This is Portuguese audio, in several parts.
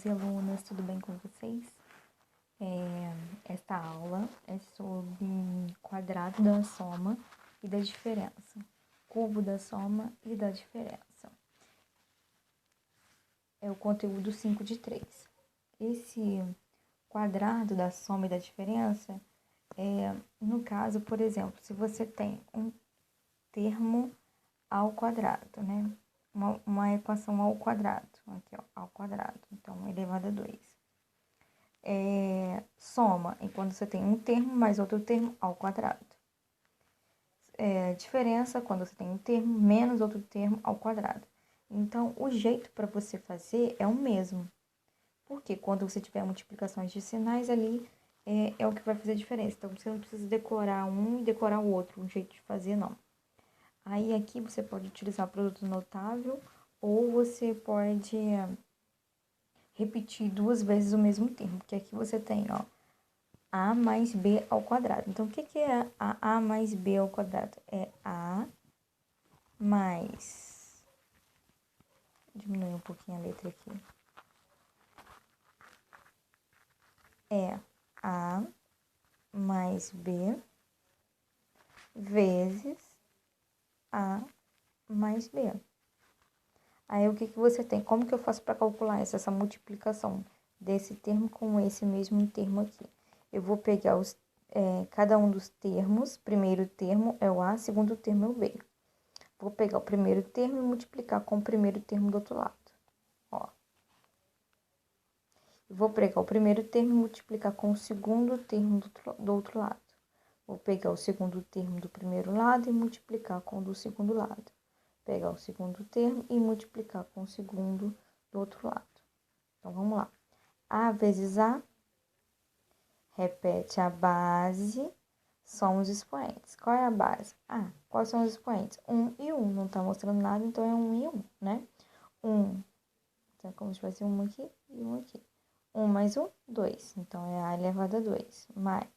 e alunas, tudo bem com vocês? Esta aula é sobre quadrado da soma e da diferença, cubo da soma e da diferença. É o conteúdo 5 de 3. Esse quadrado da soma e da diferença no caso, por exemplo, se você tem um termo ao quadrado, né? Uma equação ao quadrado, aqui ó, ao quadrado, então elevado a 2. Soma é quando você tem um termo mais outro termo ao quadrado. Diferença quando você tem um termo menos outro termo ao quadrado. Então, o jeito para você fazer é o mesmo. Porque quando você tiver multiplicações de sinais ali, é o que vai fazer a diferença. Então, você não precisa decorar um e decorar o outro, um jeito de fazer, não. Aí, aqui você pode utilizar produto notável ou você pode repetir 2 vezes o mesmo termo. Porque aqui você tem, ó, a mais b ao quadrado. Então, o que é a mais b ao quadrado? É a mais... Diminuir um pouquinho a letra aqui. É a mais b vezes a mais b. Aí, o que você tem? Como que eu faço para calcular essa multiplicação desse termo com esse mesmo termo aqui? Eu vou pegar cada um dos termos. Primeiro termo é o a, segundo termo é o b. Vou pegar o primeiro termo e multiplicar com o primeiro termo do outro lado. Ó. Vou pegar o primeiro termo e multiplicar com o segundo termo do outro lado. Vou pegar o segundo termo do primeiro lado e multiplicar com o do segundo lado. Pegar o segundo termo e multiplicar com o segundo do outro lado. Então, vamos lá. A vezes A, repete a base, são os expoentes. Qual é a base? Ah, quais são os expoentes? 1 e 1. Não está mostrando nada, então é 1 e 1, né? 1. Então, é como se fosse 1 aqui e 1 aqui. 1 mais 1, 2. Então, é A elevado a 2. Mais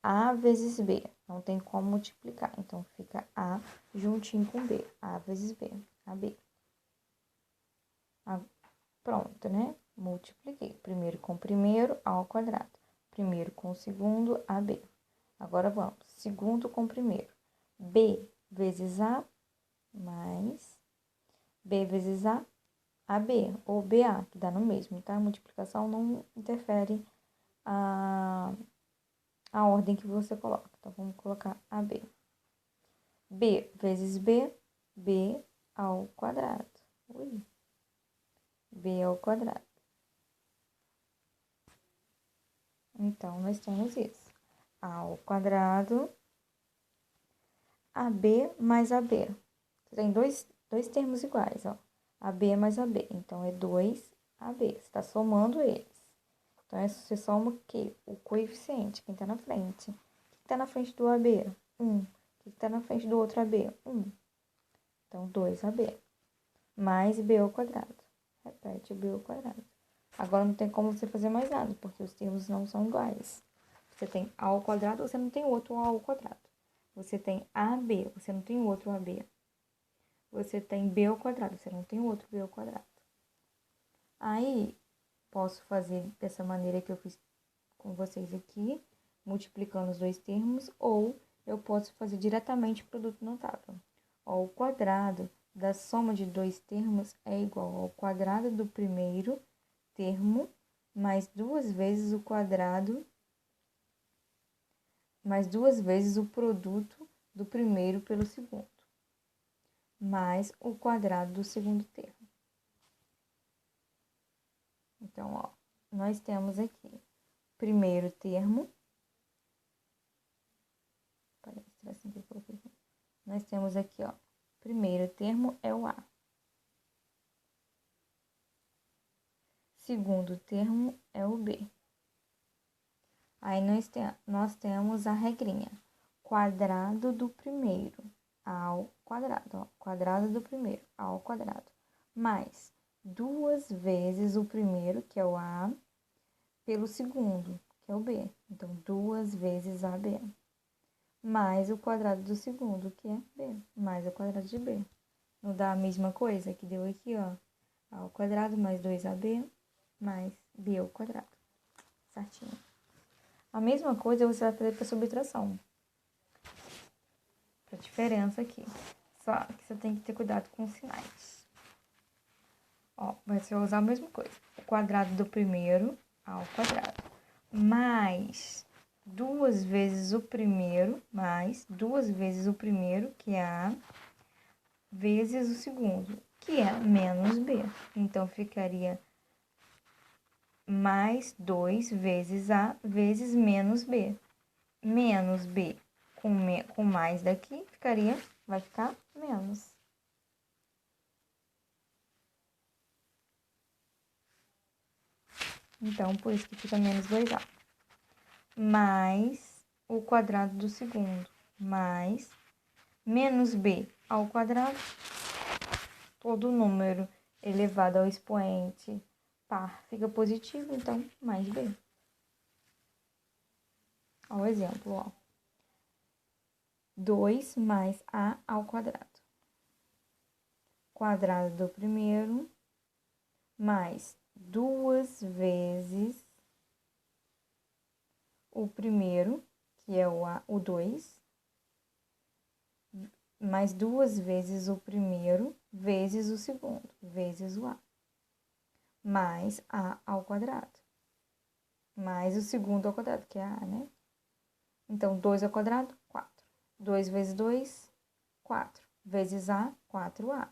A vezes B. Não tem como multiplicar. Então, fica A juntinho com B. A vezes B. AB. Pronto, né? Multipliquei. Primeiro com primeiro, A ao quadrado. Primeiro com o segundo, AB. Agora, vamos. Segundo com primeiro. B vezes A mais B vezes A, AB, ou BA, que dá no mesmo, tá? A multiplicação não interfere a ordem que você coloca. Então, vamos colocar AB. B vezes B, B ao quadrado. Ui. B ao quadrado. Então, nós temos isso. A ao quadrado, AB mais AB. Você tem dois termos iguais, ó. AB mais AB. Então, é 2AB. Você está somando eles. Então, você soma o quê? O coeficiente, quem está na frente. O que está na frente do AB? 1. O que está na frente do outro AB? 1. Então, 2AB. Mais B ao quadrado. Repete B ao quadrado. Agora, não tem como você fazer mais nada, porque os termos não são iguais. Você tem A ao quadrado, você não tem outro A ao quadrado. Você tem AB, você não tem outro AB. Você tem B ao quadrado, você não tem outro B ao quadrado. Aí, posso fazer dessa maneira que eu fiz com vocês aqui, multiplicando os dois termos, ou eu posso fazer diretamente produto notável. Ó, o quadrado da soma de dois termos é igual ao quadrado do primeiro termo mais 2 vezes o quadrado, mais 2 vezes o produto do primeiro pelo segundo, mais o quadrado do segundo termo. Então, ó, nós temos aqui primeiro termo, assim que eu coloquei aqui. Nós temos aqui, ó, primeiro termo é o A. Segundo termo é o B. Aí nós temos a regrinha. Quadrado do primeiro ao quadrado, ó, quadrado do primeiro ao quadrado, mais 2 vezes o primeiro, que é o A, pelo segundo, que é o B. Então, 2 vezes AB, mais o quadrado do segundo, que é B, mais o quadrado de B. Não dá a mesma coisa que deu aqui, ó? A ao quadrado mais 2AB mais b ao quadrado. Certinho. A mesma coisa você vai fazer para subtração. Para diferença aqui. Só que você tem que ter cuidado com os sinais. Ó, vai ser usar a mesma coisa. O quadrado do primeiro ao quadrado. Mais 2 vezes o primeiro, mais 2 vezes o primeiro, que é A, vezes o segundo, que é menos B. Então, ficaria mais 2 vezes A vezes menos B. Menos B com mais daqui, vai ficar menos. Então, por isso que fica menos 2A. Mais o quadrado do segundo, mais menos B ao quadrado. Todo número elevado ao expoente par fica positivo, então mais B. Ó, o exemplo, ó. 2 mais A ao quadrado. Quadrado do primeiro, mais 2 vezes o primeiro, que é o 2, mais 2 vezes o primeiro, vezes o segundo, vezes o A. Mais A ao quadrado. Mais o segundo ao quadrado, que é A, né? Então, 2 ao quadrado, 4. 2 vezes 2, 4. Vezes A, 4A,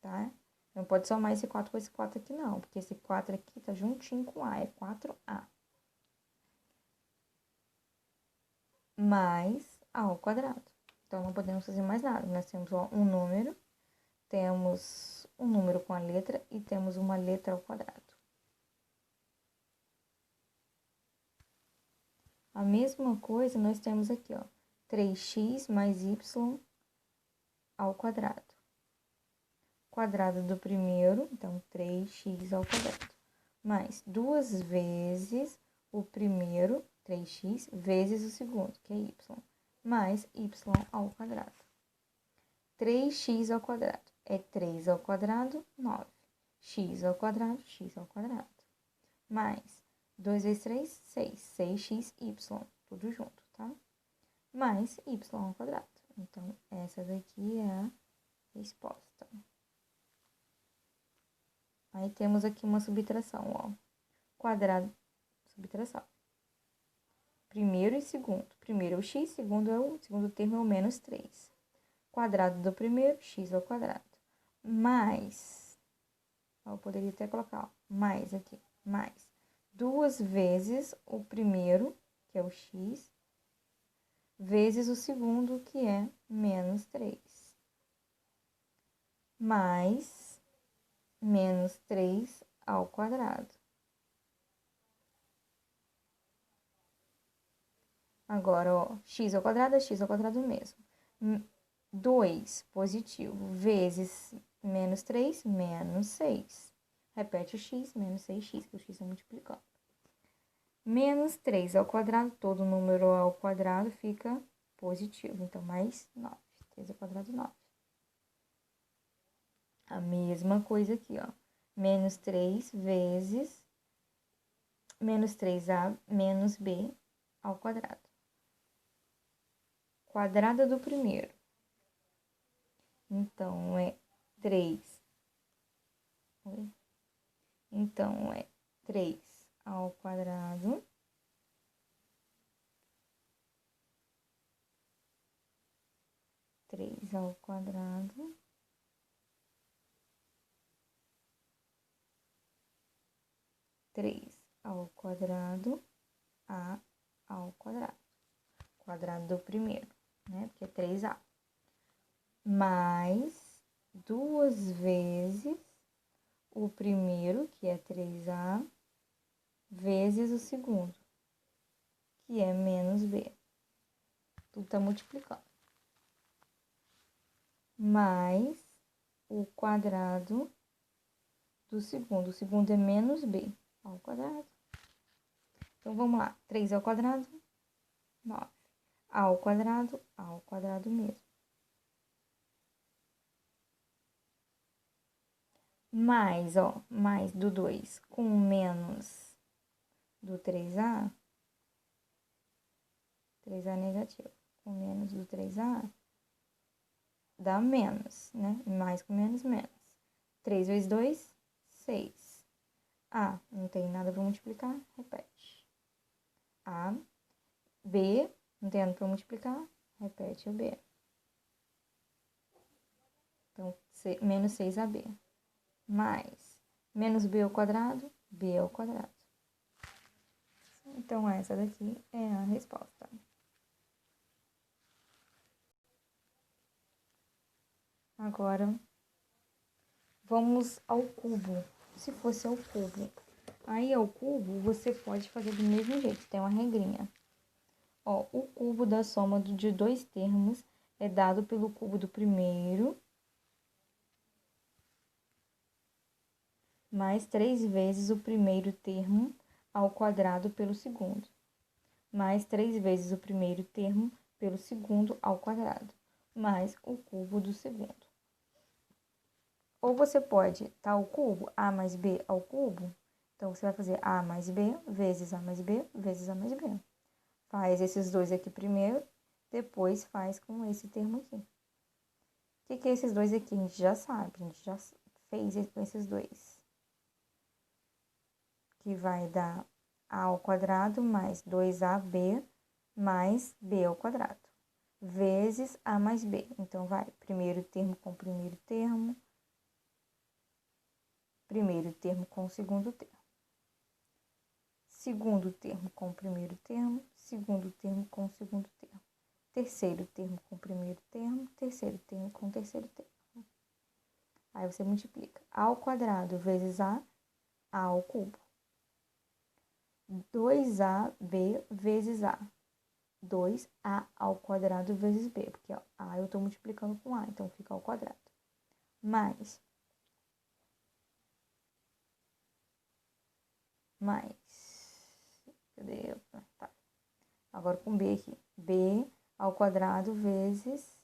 tá? Não pode somar esse 4 com esse 4 aqui, não. Porque esse 4 aqui tá juntinho com A, é 4A. Mais A ao quadrado. Então, não podemos fazer mais nada. Nós temos ó, um número, temos um número com a letra e temos uma letra ao quadrado. A mesma coisa nós temos aqui, ó. 3x mais y ao quadrado. Quadrado do primeiro, então 3x ao quadrado. Mais 2 vezes o primeiro, 3x, vezes o segundo, que é y. Mais y ao quadrado. 3x ao quadrado é 3 ao quadrado, 9. X ao quadrado, x ao quadrado. Mais 2 vezes 3, 6. 6xy, tudo junto, tá? Mais y ao quadrado. Então, essa daqui é a resposta. Aí temos aqui uma subtração, ó. Quadrado, subtração. Primeiro e segundo. Primeiro é o x, segundo termo é o menos 3. Quadrado do primeiro, x ao quadrado. Mais, eu poderia até colocar, ó, mais aqui, mais 2 vezes o primeiro, que é o x, vezes o segundo, que é menos 3. Mais menos 3 ao quadrado. Agora, ó, x ao quadrado é x ao quadrado mesmo. 2 positivo vezes menos 3, menos 6. Repete o x, menos 6x, que o x é multiplicando. Menos 3 ao quadrado, todo número ao quadrado fica positivo. Então, mais 9. 3 ao quadrado, 9. A mesma coisa aqui, ó. Menos 3 vezes menos 3a menos b ao quadrado. Quadrado do primeiro. Então, é 3. Então, é 3 ao quadrado. Três ao quadrado. Três ao quadrado, a ao quadrado. Quadrado do primeiro, né? Porque é 3a. Mais 2 vezes o primeiro, que é 3a, vezes o segundo, que é menos b. Tudo tá multiplicando. Mais o quadrado do segundo. O segundo é menos b ao quadrado. Então, vamos lá. 3 ao quadrado, 9. A ao quadrado mesmo. Mais, ó, mais do 2 com menos do 3A negativo, com menos do 3A, dá menos, né? Mais com menos, menos. 3 vezes 2, 6. A, não tem nada para multiplicar, repete. A, B, não tem nada para multiplicar, repete o B. Então, menos 6AB. Mais menos B ao quadrado, B ao quadrado. Então, essa daqui é a resposta. Agora, vamos ao cubo. Se fosse ao cubo. Aí, ao cubo, você pode fazer do mesmo jeito. Tem uma regrinha. Ó, o cubo da soma de dois termos é dado pelo cubo do primeiro mais 3 vezes o primeiro termo ao quadrado pelo segundo, mais 3 vezes o primeiro termo pelo segundo ao quadrado, mais o cubo do segundo. Ou você pode o cubo, a mais b ao cubo. Então, você vai fazer a mais b vezes a mais b vezes a mais b. Faz esses dois aqui primeiro, depois faz com esse termo aqui. O que é esses dois aqui? A gente já sabe, a gente já fez com esses dois. Que vai dar a ao quadrado mais 2ab mais b ao quadrado, vezes a mais b. Então, vai primeiro termo com primeiro termo com segundo termo, segundo termo com primeiro termo, segundo termo com segundo termo, terceiro termo com primeiro termo, terceiro termo com terceiro termo. Aí você multiplica a ao quadrado vezes a ao cubo. 2ab vezes a. 2a ao quadrado vezes b, porque ó, a eu estou multiplicando com a, então fica ao quadrado. Mais. Cadê? Tá. Agora com b aqui. b ao quadrado vezes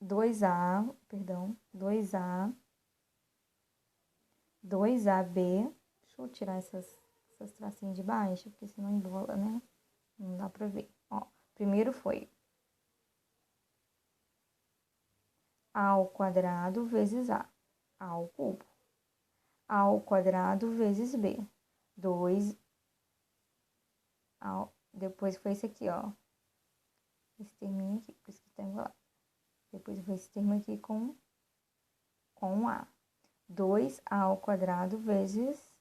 2a, perdão, 2ab. Deixa eu tirar essas tracinhas de baixo, porque senão embola, né? Não dá pra ver. Ó, primeiro foi a ao quadrado vezes a ao cubo. A ao quadrado vezes b. 2 ao... Depois foi esse aqui, ó. Esse terminho aqui, por isso que tá embolado. Depois foi esse termo aqui com a. 2a ao quadrado vezes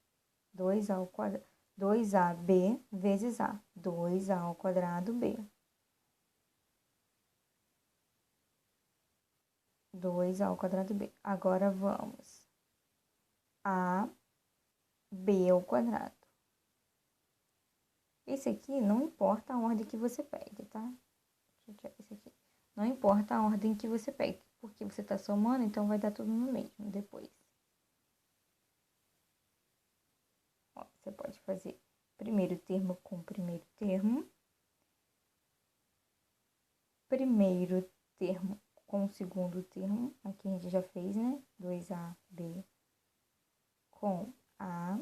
2 ao quadrado. 2ab vezes a. 2a ao quadrado b. 2 ao quadrado b. Agora vamos a b ao quadrado. Esse aqui não importa a ordem que você pegue, tá? Deixa eu tirar esse aqui. Não importa a ordem que você pegue, porque você tá somando, então vai dar tudo no mesmo depois. Ó, você pode fazer primeiro termo com primeiro termo. Primeiro termo com segundo termo. Aqui a gente já fez, né? 2ab com a.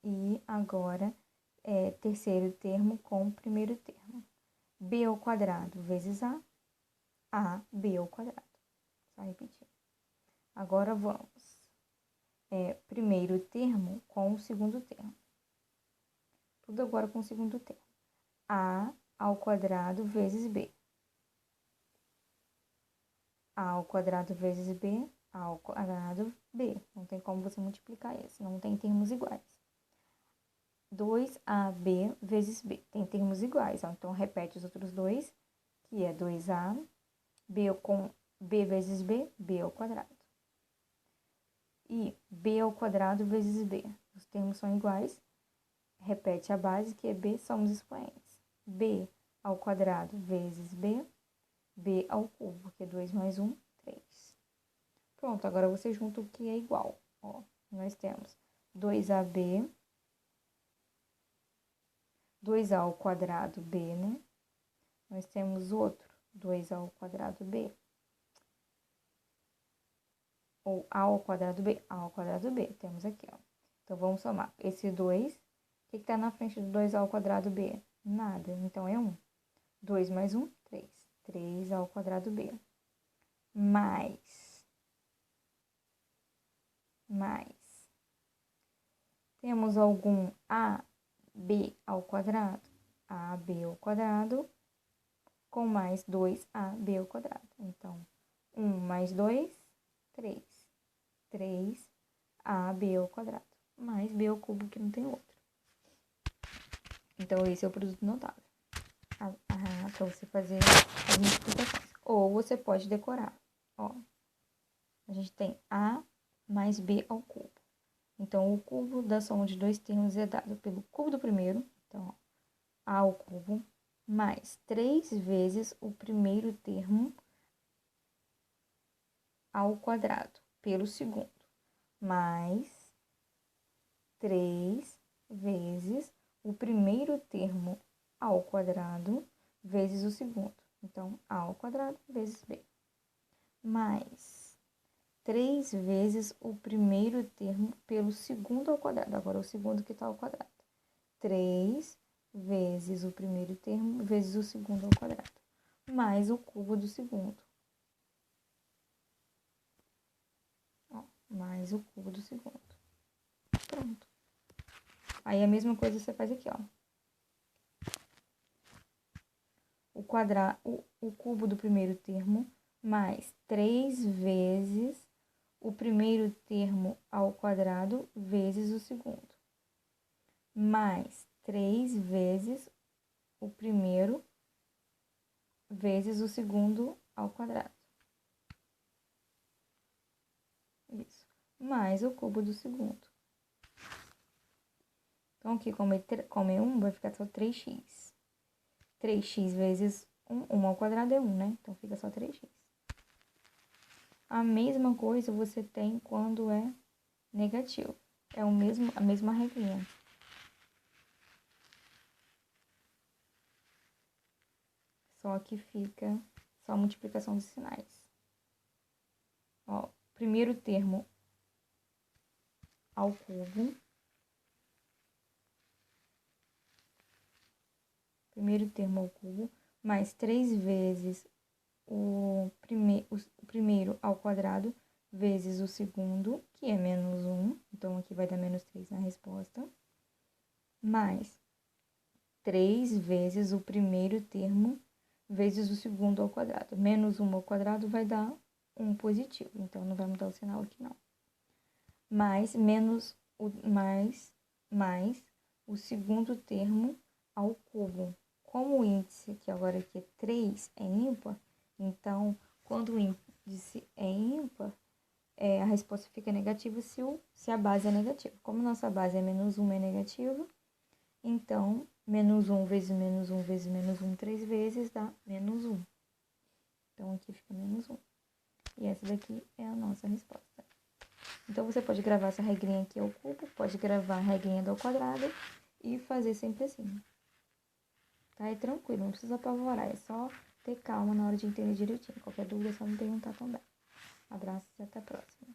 E agora, terceiro termo com primeiro termo. B ao quadrado vezes a, b ao quadrado. Só repetir. Agora vamos. Primeiro termo com o segundo termo. Tudo agora com o segundo termo. A ao quadrado vezes b. A ao quadrado vezes b, a ao quadrado b. Não tem como você multiplicar isso, não tem termos iguais. 2ab vezes b. Tem termos iguais, ó. Então, repete os outros dois, que é 2a, b com b vezes b, b ao quadrado. E b ao quadrado vezes b. Os termos são iguais. Repete a base, que é b, somos expoentes. b ao quadrado vezes b, b ao cubo, porque 2 mais 1, 3. Pronto, agora você junta o que é igual. Ó, nós temos 2ab 2a ao quadrado b, né? Nós temos outro, 2a ao quadrado b. Ou a ao quadrado b, a ao quadrado b. Temos aqui, ó. Então, vamos somar. Esse 2, o que está na frente do 2a ao quadrado b? Nada. Então, é 1. 2 mais 1, 3. 3 ao quadrado b. Mais. Temos algum AB ao quadrado? AB ao quadrado com mais 2AB ao quadrado. Então, 1 mais 2, 3. 3AB ao quadrado. Mais B ao cubo, que não tem outro. Então, esse é o produto notável. Para você fazer as multiplicações. Ou você pode decorar. Ó, a gente tem A mais B ao cubo. Então, o cubo da soma de dois termos é dado pelo cubo do primeiro. Então, ó, A ao cubo mais 3 vezes o primeiro termo ao quadrado pelo segundo. Mais 3 vezes o primeiro termo ao quadrado vezes o segundo. Então, A ao quadrado vezes B. Mais 3 vezes o primeiro termo pelo segundo ao quadrado. Agora, o segundo que está ao quadrado. 3 vezes o primeiro termo vezes o segundo ao quadrado. Mais o cubo do segundo. Ó, mais o cubo do segundo. Pronto. Aí, a mesma coisa você faz aqui, ó. O cubo do primeiro termo mais 3 vezes o primeiro termo ao quadrado vezes o segundo. Mais 3 vezes o primeiro vezes o segundo ao quadrado. Isso. Mais o cubo do segundo. Então, aqui, como é 1, vai ficar só 3x. 3x vezes 1, 1 ao quadrado é 1, né? Então, fica só 3x. A mesma coisa você tem quando é negativo. É a mesma regrinha. Só que fica só a multiplicação dos sinais. Ó, primeiro termo ao cubo. Primeiro termo ao cubo, mais 3 vezes o primeiro ao quadrado, vezes o segundo, que é menos 1. Então, aqui vai dar menos 3 na resposta. Mais 3 vezes o primeiro termo, vezes o segundo ao quadrado. Menos 1 ao quadrado vai dar 1 positivo. Então, não vai mudar o sinal aqui, não. Mais o segundo termo ao cubo. Como o índice, que agora aqui é 3, é ímpar, então, quando o índice é ímpar, a resposta fica negativa se a base é negativa. Como nossa base é menos 1 é negativa, então, menos 1 vezes menos 1 vezes menos 1 3 vezes dá menos 1. Então, aqui fica menos 1. E essa daqui é a nossa resposta. Então, você pode gravar essa regrinha aqui ao cubo, pode gravar a regrinha do quadrado e fazer sempre assim. Tá? É tranquilo, não precisa apavorar, é só ter calma na hora de entender direitinho. Qualquer dúvida é só me perguntar também. Abraços e até a próxima.